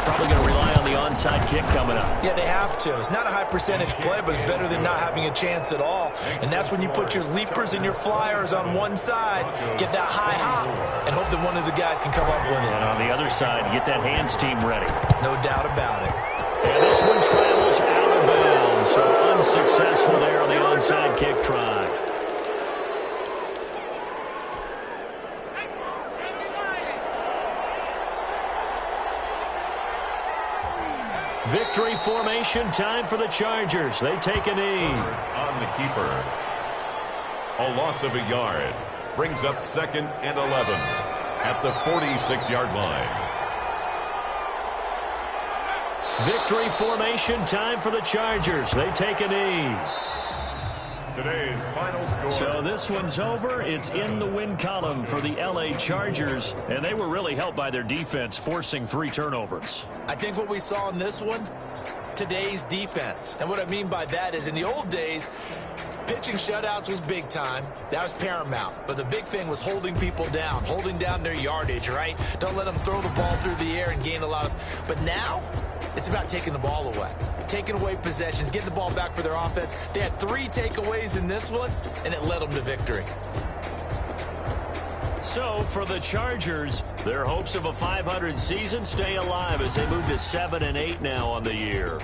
Probably going to rely on the onside kick coming up. Yeah, they have to. It's not a high percentage play, but it's better than not having a chance at all. And that's when you put your leapers and your flyers on one side, get that high hop, and hope that one of the guys can come up with it. And on the other side, get that hands team ready. No doubt about it. And this one travels out of bounds, so unsuccessful there on the onside kick try. Victory formation time for the Chargers. They take a knee. On the keeper. A loss of a yard. Brings up 2nd and 11 at the 46-yard line. Victory formation time for the Chargers. They take a knee. Today's final score. So this one's over. It's in the win column for the LA Chargers, and they were really helped by their defense, forcing 3 turnovers. I think what we saw in this one, today's defense. And what I mean by that is in the old days, pitching shutouts was big time. That was paramount. But the big thing was holding people down, holding down their yardage, right? Don't let them throw the ball through the air and gain a lot of... But now, it's about taking the ball away. Taking away possessions, getting the ball back for their offense. They had 3 takeaways in this one, and it led them to victory. So for the Chargers, their hopes of a 500 season stay alive as they move to 7-8 now on the year.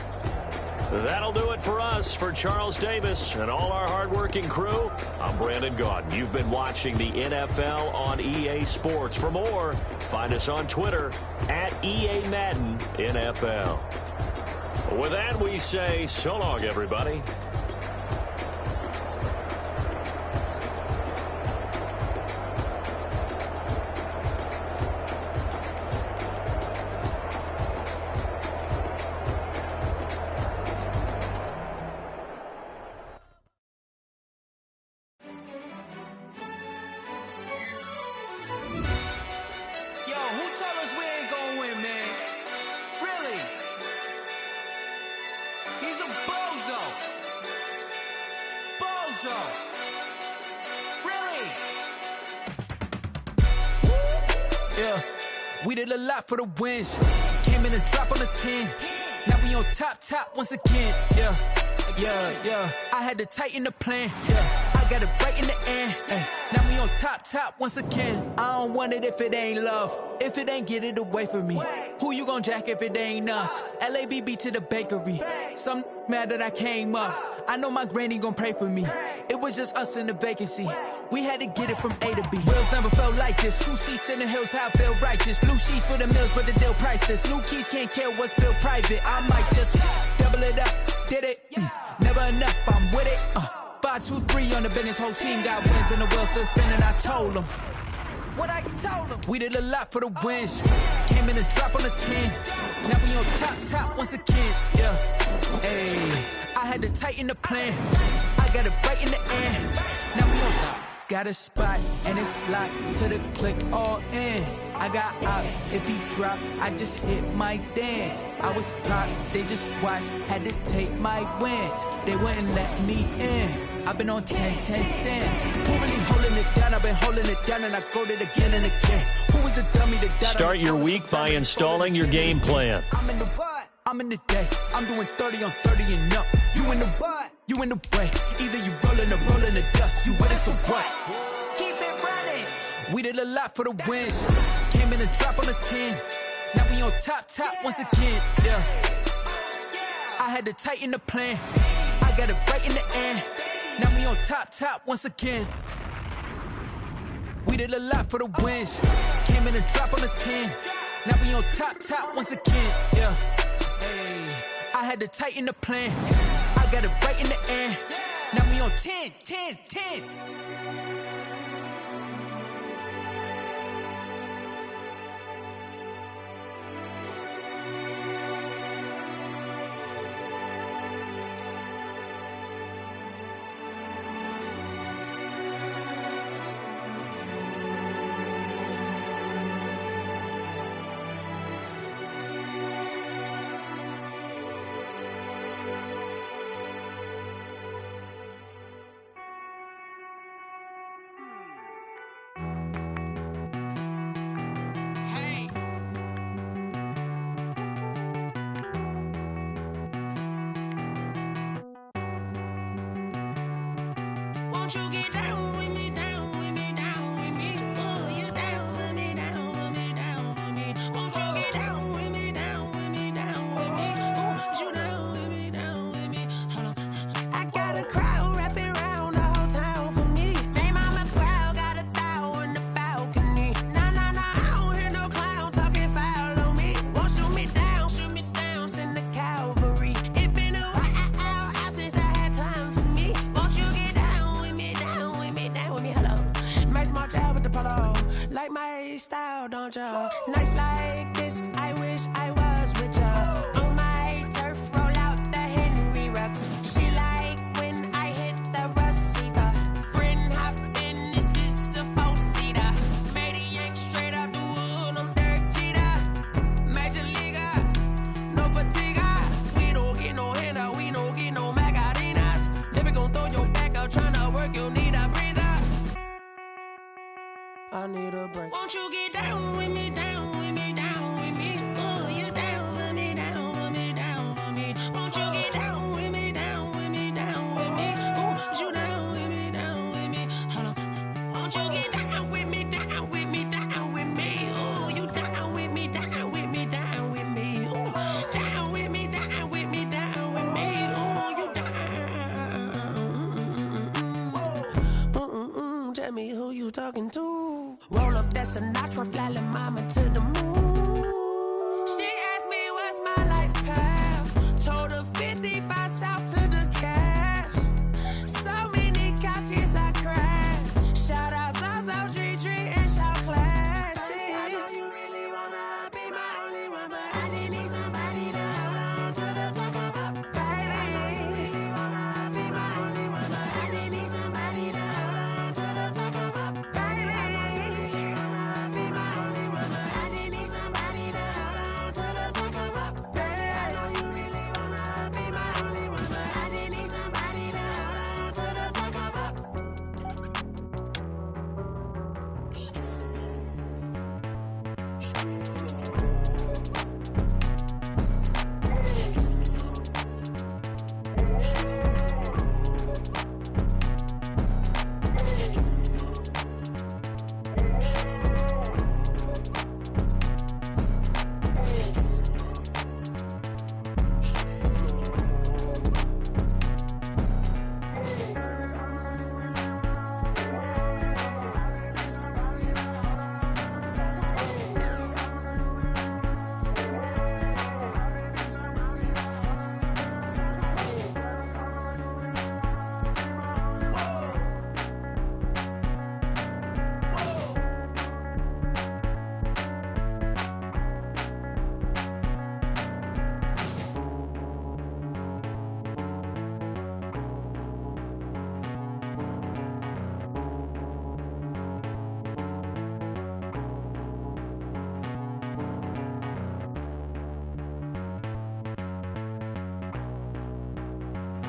That'll do it for us. For Charles Davis and all our hardworking crew, I'm Brandon Gaudin. You've been watching the NFL on EA Sports. For more, find us on Twitter at EA Madden NFL. With that, we say so long, everybody. He's a bozo. Bozo. Really? Yeah. We did a lot for the wins. Came in and dropped on the 10. Now we on top once again. Yeah. I had to tighten the plan. Yeah. I got it right in the end. Now we on top once again. I don't want it if it ain't love. If it ain't, get it away from me. Who you gon' jack if it ain't us? LABB to the bakery. Some mad that I came up. I know my granny gon' pray for me. It was just us in the vacancy. We had to get it from A to B. Wheels never felt like this. 2 seats in the hills, how I feel righteous. Blue sheets for the mills, but the deal priceless. New keys can't kill what's built private. I might just double it up. Did it? Never enough, I'm with it. 5, 2, 3 on the business. Whole team got wins and the wheels still spinning. I told them what I told them. We did a lot for the wins. Came in and dropped on the 10. Now we on top once again. Yeah. Hey, I had to tighten the plan. I got it right in the end. Now we on top. Got a spot and it's locked to the click all in. I got ops, if he drop, I just hit my dance. I was popped, they just watched, had to take my wins. They wouldn't let me in. I've been on 10 cents. Who really holding it down? I've been holding it down and I go it again and again. Who was the dummy that died? Start your week by installing your game plan. I'm in the what? I'm in the day. I'm doing 30 on 30 and up. You in the what? You in the way. Either you rolling or rolling the dust. You with it, so what? Keep it running. We did a lot for the wins. Came in and dropped on the 10. Now we on top once again. Yeah. I had to tighten the plan. I got it right in the end. Now we on top once again. We did a lot for the wins. Came in and dropped on the 10. Now we on top once again. Yeah. Hey, I had to tighten the plan. I got it right in the end. Now we on 10. Won't you get down with me, down with me, down with me? Oh, you down with me, down with me, down with me. Won't you get down with me, down with me, down with me? Oh, you down with me, down with me? Hold on. I got a crowd wrapping around the whole town for me. They mama proud, got a thou on the balcony. Nah, I don't hear no clown talking foul on me. Won't shoot me down, send the cavalry. It been a while since I had time for me. Won't you get down with me, down with me, down with me? Hello. Max March out with the polo. Like my style, don't ya? Nights like this, I wish I was with ya. On my turf, roll out the Henry Rux. She like when I hit the receiver. Friend hop in, this is a 4-seater. Made a yank straight out the wood, I'm Derek Jeter. Major leaguer, no fatigue. We don't get no handout, we don't get no Macarinas. Never gon' throw your back out, tryna work, you need a breather. I need a break. Won't you get down with me, down with me, down with me? Oh, you down with me, down with me, down with me? Won't you get down with me, down with me, down with me? Oh, you down with me, down with me? Hold on. Won't you get down with me, down with me, down with me? Oh, you down with me, down with me, down with me? Oh, down with me, down with me, down with me? Oh, you down. Tell me who you talking to. Roll up that Sinatra, fly like mama to the moon. She asked me what's my life path. Told her 55 south to the cat. So many couches I cried. Shout out Zaza, Tree, and shout classic. I know you really wanna be my only one, but I didn't need somebody to hold on to the second up. Baby, I know you really wanna be my only one, but I didn't need somebody to hold on to the second up. Baby, I know you really wanna be my only one, but I didn't need somebody to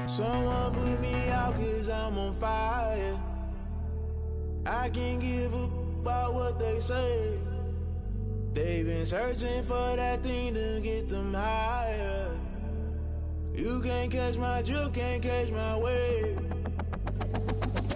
Someone put me out 'cause I'm on fire. I can't give a about what they say. They've been searching for that thing to get them higher. You can't catch my drift, can't catch my wave.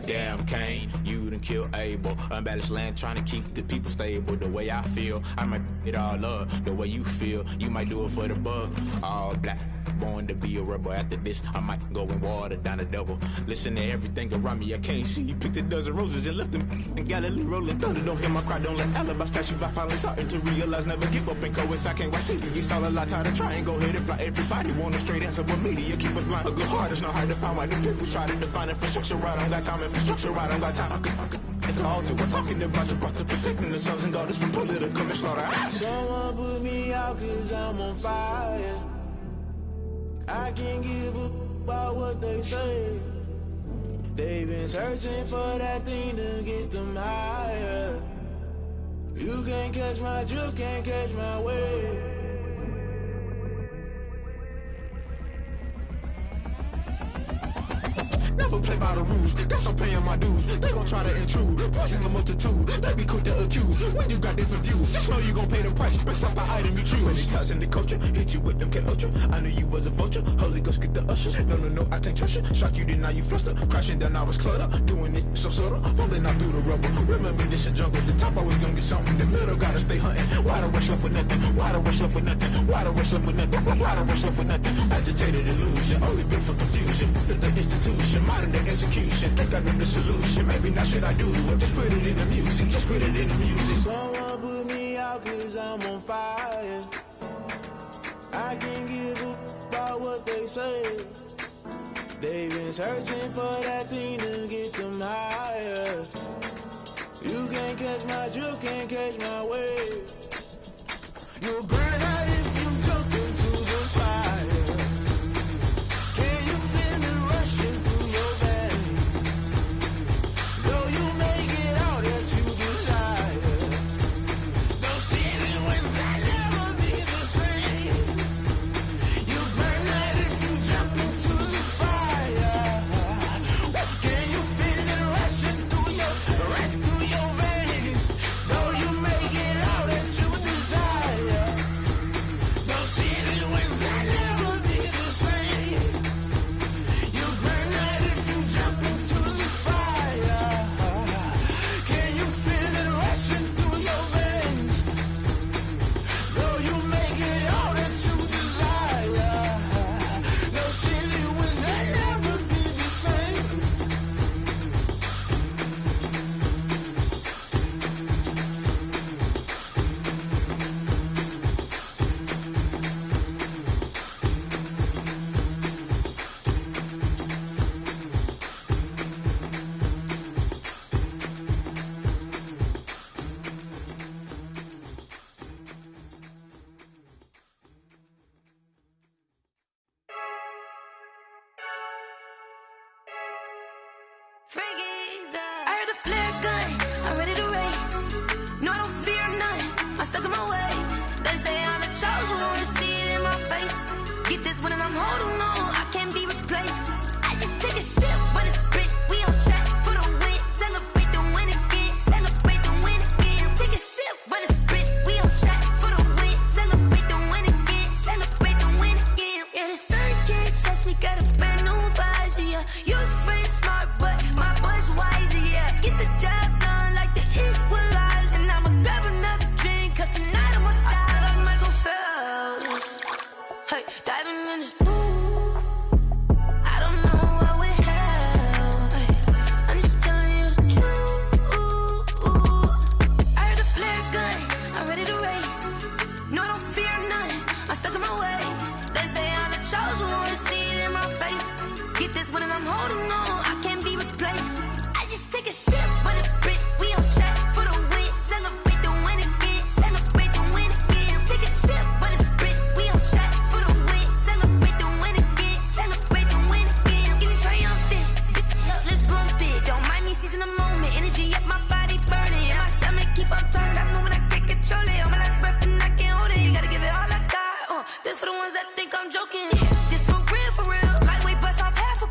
Damn, Kane, you done killed Abel. Unbalanced land, trying to keep the people stable. The way I feel, I might it all up. The way you feel, you might do it for the bug. All black, born to be a rebel. After this, I might go and water down the devil. Listen to everything around me, I can't see. You picked a dozen roses and left them in Galilee rolling thunder. Don't hear my cry, don't let alibis pass you by. Finally starting to realize, never give up and coincide. Can't watch TV, it's all a lot. Tired of trying, go ahead and fly. Everybody want a straight answer, but media keep us blind. A good heart is not hard to find. Why the people try to define infrastructure right? I don't got time, infrastructure right, I don't got time. I could it's all to we're talking about you, about to protecting the sons and daughters from political and slaughter. Someone put me out 'cause I'm on fire. I can't give a about what they say. They've been searching for that thing to get them higher. You can't catch my drift, can't catch my wave. Never play by the rules, that's I'm paying my dues. They gon' try to intrude, poison the multitude. They be quick to accuse when you got different views. Just know you gon' pay the price based off the item you choose. Many times in the culture, hit you with them K Ultra. I knew you was a vulture, Holy Ghost get the ushers. No, I can't trust you. Shock you, then now you fluster. Crashing down, I was cluttered. Doing this so subtle, falling out through the rubble. Remember this in jungle, the top always gonna get something. The middle gotta stay hunting. Why the rush left for nothing? Why the rush left for nothing? Why the rush left for nothing? Why the rush left for nothing? Agitated illusion, only built for confusion. The institution, modern day execution. Think I know the solution. Maybe not should I do it? Just put it in the music. Just put it in the music. Someone put me out 'cause I'm on fire. I can't give a about what they say. They've been searching for that thing to get them higher. You can't catch my drift, can't catch my wave. You'll burn out if you jump into the fire. Can you feel it rushing through your veins? Though you make it all that you desire. No city was that never be the same. You burn out if you jump into the fire. Can you feel it rushing through your veins? Though you make it all that you desire. No city was that never be the same. You burn out if you jump into the fire. Can you feel it rushing through your veins? Though you make it all that you desire. No city was that never be the same. I heard the flare gun, I'm ready to race. No, I don't fear none, I'm stuck in my ways. They say I'm the chosen one, to see it in my face. Get this one and I'm holding on, I can't be replaced. I just take a sip, but it's spit, we on track for the win. Celebrate the win again, celebrate the win again. Take a sip, but it's spit, we on track for the win. Celebrate the win again, celebrate the win again. Yeah, the sun can't touch me, got a brand new visor, yeah. You're friend smart, but my boy's wiser, yeah. Get the job done like the equalizer. And I'ma grab another drink, 'cause tonight I'ma die like Michael Phelps. Hey, diving in this pool, I don't know what we have. Hey, I'm just telling you the truth. I heard the flare gun, I'm ready to race. No, I don't fear none, I'm stuck in my ways. They say I'm the chosen one, to see it in my face. Get this one and I'm holding on, I can't be replaced. I just take a sip, but it's spit, we on track for the win. Celebrate the win again, celebrate the win again. Take a sip, but it's spit, we on track for the win. Celebrate the win again, celebrate the win again. Get it triumphant, look, let's bump it. Don't mind me seizing the moment, energy up my body burning. And my stomach keep on turning, stop moving, I can't control it. On my last breath and I can't hold it, you gotta give it all I got. This for the ones that think I'm joking. This for real, lightweight bust off half a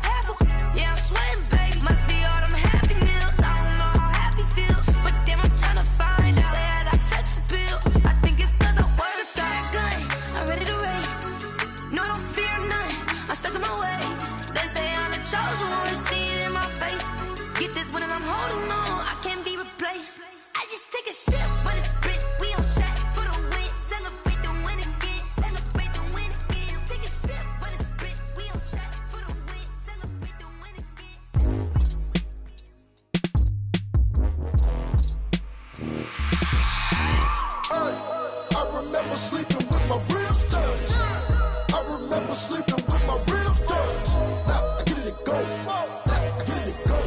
I'm stuck in my ways. They say I'm the chosen one, see it in my face. Get this one and I'm holding on, I can't be replaced. I just take a sip, but it's split. We on track for the win. Celebrate the win again. Celebrate the win again. Take a sip, but it's split. We on track for the win. Celebrate the win again. I remember sleeping with my ribs touched. I remember sleeping with my ribs touched. Now I get it and go. Now I get it and go.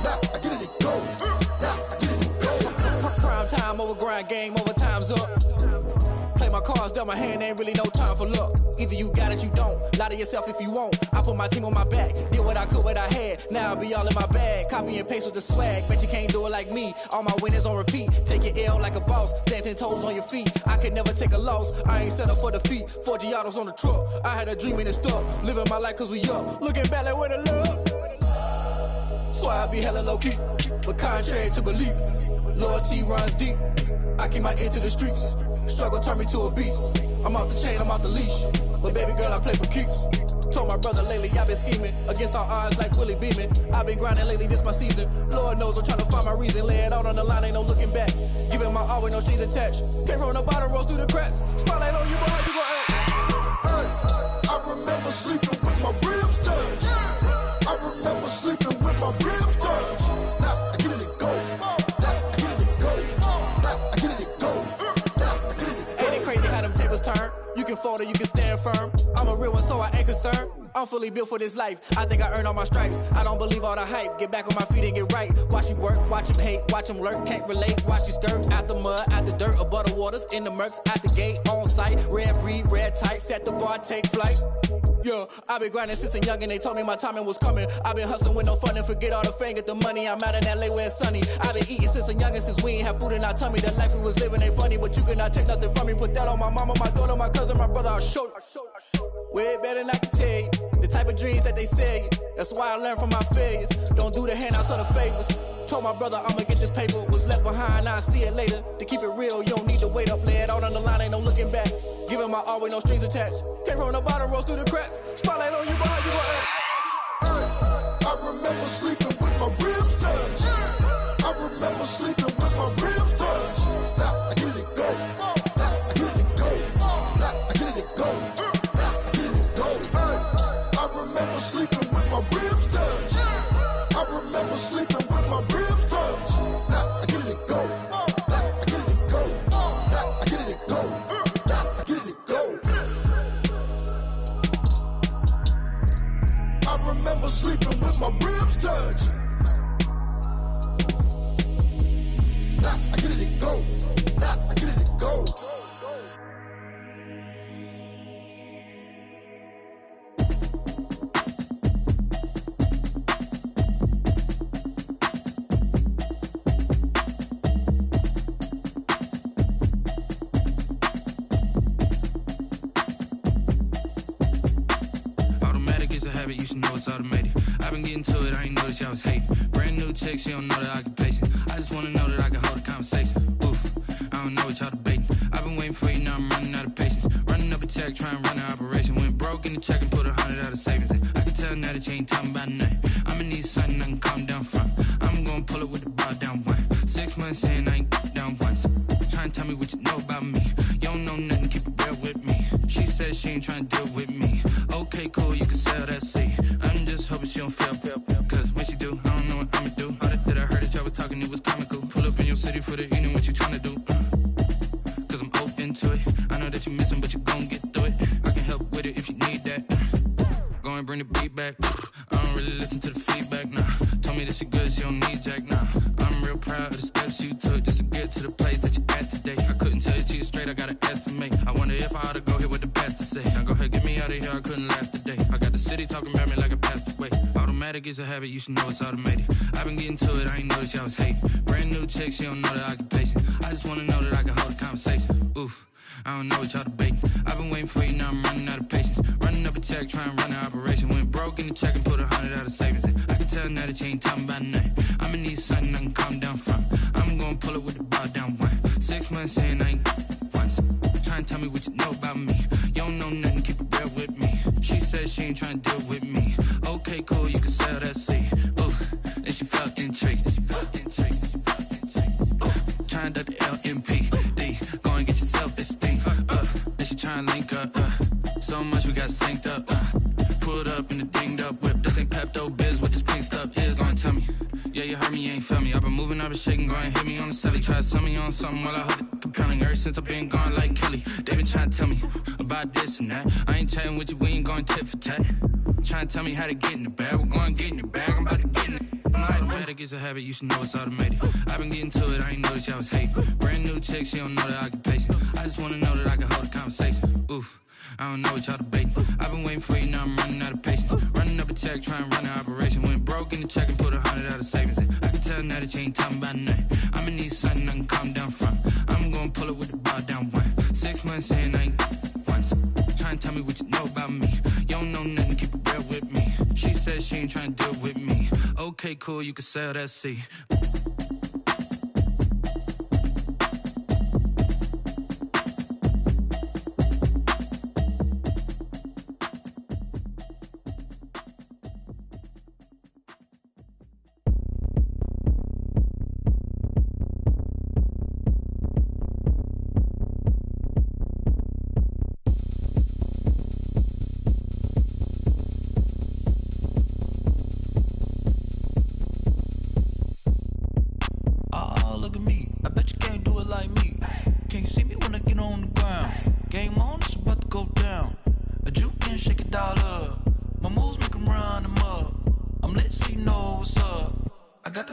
Now I get it and go. Now I get it and go. Prime time over grind game, over time's up. Play my cards, dealt my hand, ain't really no time for luck. Either you got it, you don't. Lie to yourself if you won't. I put my team on my back, did what I could, what I had. Now I'll be all in my bag, copy and paste with the swag. Bet you can't do it like me. All my winners on repeat. Take your L like a boss, stand 10 toes on your feet. I could never take a loss. I ain't set up for defeat. 4 Giottos on the truck. I had a dream and it stuck. Living my life cause we up. Looking back like where the love. So I be hella low key, but contrary to belief, loyalty runs deep. I keep my ear to the streets. Struggle turned me to a beast. I'm off the chain, I'm off the leash. But baby girl, I play for keeps. Told my brother lately, I've been scheming against all odds like Willie Beeman. I've been grinding lately, this my season. Lord knows I'm trying to find my reason. Lay it out on the line, ain't no looking back. Giving my all with no strings attached. Came from the bottom, rose through the cracks. Spotlight on you, boy, how you gon' act? I remember sleeping with my ribs touched. I remember sleeping with my ribs touched. Now I get it and go. Now I get it and go. Now I get it and go. Now I get it and go. Ain't it crazy how them tables turn? You can fold or you can stand firm. I'm a real one, so I ain't concerned. I'm fully built for this life. I think I earned all my stripes. I don't believe all the hype. Get back on my feet and get right. Watch you work, watch him hate, watch him lurk. Can't relate, watch you skirt. Out the mud, out the dirt, above the waters, in the murks, out the gate, on site. Red breed, red tight, set the bar, take flight. Yeah, I been grinding since a youngin', they told me my timing was coming. I been hustling with no fun and forget all the fame, get the money. I'm out in LA where it's sunny. I been eating since a youngin', since we ain't have food in our tummy. The life we was living ain't funny, but you cannot take nothing from me. Put that on my mama, my daughter, my cousin, my brother, I'll show you. Way better than I can tell you. The type of dreams that they sell you. That's why I learned from my failures. Don't do the handouts or the favors. Told my brother I'ma get this paper. Was left behind, I'll see it later. To keep it real, you don't need to wait up. Lay it out on the line, ain't no looking back. Giving my all with no strings attached. Came from the bottom, rose through the cracks. Spotlight on you, boy, how you gon' act? I remember sleeping with my ribs touched. I remember sleeping with my ribs touched. Now I get it and go. Now I get it and go. Now I get it and go. Now I get it and go. I remember sleeping with my ribs touched. I remember sleeping with my ribs touched. Now I get it and go. Now I get it and go. Now I get it and go. Now I get it and go. I remember sleeping with my ribs touched. Now I get it and go. Now I get it and go. You should know it's automated. I've been getting to it, I ain't noticed y'all was hating. Brand new chick, she don't know the occupation. I just wanna know that I can hold a conversation. Oof, I don't know what y'all debating. I've been waiting for you, now I'm running out of patience. Running up a check, trying to run an operation. Went broke in the check and put 100 out of savings in. I can tell now that you ain't talking about nothing. I'ma need something I can calm down from. I'm gonna pull it with the bar down one. 6 months in, I ain't down once. Trying to tell me what you know about me. You don't know nothing, keep it real with me. She said she ain't trying to deal with me. Okay, cool, you can sell that seat. I'm just hoping she don't fail. Cause when she do, I don't know what I'ma do. All that I heard that y'all was talking, it was comical. Pull up in your city for the evening, what you tryna do? Cause I'm open to it. I know that you missing, but you gon' get through it. I can help with it if you need that. Go and bring the beat back. I don't really listen to the feedback, nah. Told me that she good, she don't need jack, nah. I'm real proud of the steps you took just to get to the place that you at today. I couldn't tell you to you straight, I gotta estimate. I wonder if I ought to go here with the best to say. Now go ahead, get me out of here, I couldn't last today. I got the city talking about me like I passed away. Automatic is a habit, you should know it's automated. I've been getting to it, I ain't noticed y'all was hating. Brand new chick, she don't know the occupation. I just wanna know that I can hold a conversation. Oof, I don't know what y'all debating. I've been waiting for you, now I'm running out of patience. Running up a check, trying to run an operation. Went broke in the check and put 100 out of savings in. I can tell now that you ain't talking about nothing. I'ma need something I can calm down from. I'm gonna pull it with the bar down one. 6 months in, I ain't once. Trying to tell me what you know about me. You don't know nothing, keep it real with me. She said she ain't trying trying to deal with me. Okay, cool, you can sell that seed. Ooh, and she felt intrigued. Trying to the LMPD. Go and get your self-esteem. And she trying to link up. So much we got synced up. Pulled up in the dinged up whip. This ain't Pepto-Biz, what this pink stuff is. Gonna tell me. Yeah, you heard me, you ain't felt me. I've been moving, I've been shaking, go and hit me on the celly. Try to sell me on something while I hold it compelling. Ever since I've been gone like Kelly, they been trying to tell me about this and that. I ain't chatting with you, we ain't going tit for tat. Trying to tell me how to get in the bag. We're going to get in your bag, I'm about to get in it. I'm like, automatic is a habit, you should know it's automated. I've been getting to it, I ain't noticed y'all was hating. Brand new chick, she don't know that I can pace it. I just wanna know that I can hold a conversation. Oof, I don't know what y'all debating. I've been waiting for you, now I'm running out of patience. Running up a check, trying to run an operation. Went broke in the check and put 100 out of savings in. I can tell now that you ain't talking about nothing. I'ma need something I can calm down from. I'm gonna pull it with the bar down one. 6 months in, I ain't once. Trying to tell me what you know about me. You don't know nothing, keep it real with me. She said she ain't trying to deal with me. Okay, cool, you can sell that seed.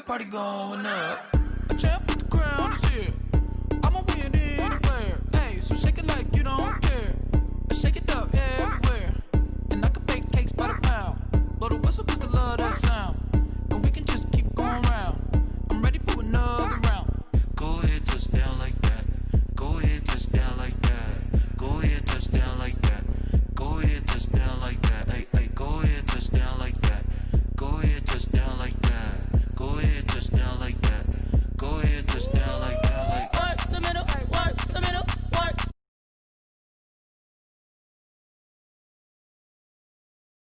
Party going up. A champ with the crown is here. I'ma win anywhere. Hey, so shake it like you don't